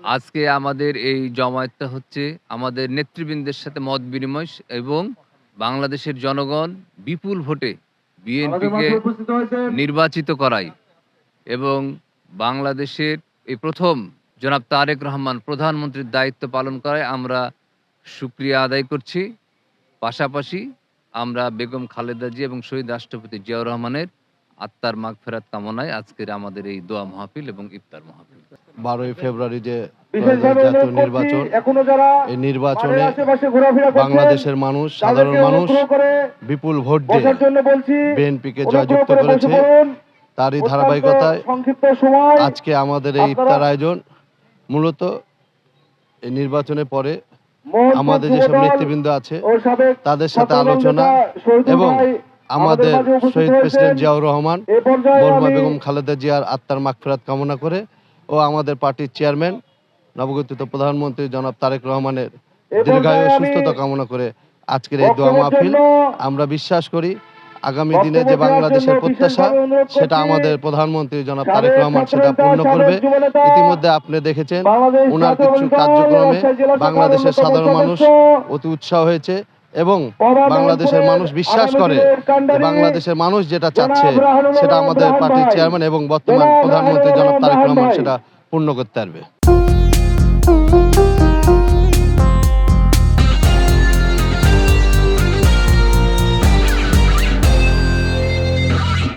আজকে আমাদের এই জমায়েতটা হচ্ছে আমাদের নেতৃবৃন্দের সাথে মত বিনিময় এবং বাংলাদেশের জনগণ বিপুল ভোটে বিএনপিকে নির্বাচিত করাই এবং বাংলাদেশের এই প্রথম জনাব তারেক রহমান প্রধানমন্ত্রীর দায়িত্ব পালন করায় আমরা শুকরিয়া আদায় করছি। পাশাপাশি আমরা বেগম খালেদা জিয়া এবং শহীদ রাষ্ট্রপতি জিয়াউর রহমানের আত্মার মাগফেরাত কামনায় আজকের আমাদের এই দোয়া মাহফিল এবং ইফতার মাহফিল। 12ই ফেব্রুয়ারি যে জাতীয় নির্বাচন, এই নির্বাচনে বাংলাদেশের মানুষ, সাধারণ মানুষ বিপুল ভোট দিয়ে বিএনপিকে জয়যুক্ত করেছে। তারই ধারাবাহিকতায় আজকে আমাদের এই ইফতার আয়োজন। মূলত এই নির্বাচনের পরে আমাদের যেসব নেতৃবৃন্দ আছে তাদের সাথে আলোচনা এবং আমাদের শহীদ প্রেসিডেন্ট জিয়াউর রহমান, মরহুমা বেগম খালেদা জিয়ার আত্মার মাগফিরাত কামনা করে ও আমাদের পার্টির চেয়ারম্যান নবগঠিত প্রধানমন্ত্রী জনাব তারেক রহমানের দীর্ঘায়ু সুস্থতা কামনা করে আজকের এই দোয়া মাহফিল। আমরা বিশ্বাস করি আগামী দিনে যে বাংলাদেশের প্রত্যাশা সেটা আমাদের প্রধানমন্ত্রী জনাব তারেক রহমান সেটা পূর্ণ করবে। ইতিমধ্যে আপনি দেখেছেন ওনার কিছু কার্যক্রমে বাংলাদেশের সাধারণ মানুষ অতি উৎসাহ হয়েছে এবং বাংলাদেশের মানুষ বিশ্বাস করে যে বাংলাদেশের মানুষ যেটা চাচ্ছে সেটা আমাদের পার্টির চেয়ারম্যান এবং বর্তমান প্রধানমন্ত্রী জনাব তারেক রহমান সেটা পূর্ণ করতে পারবে।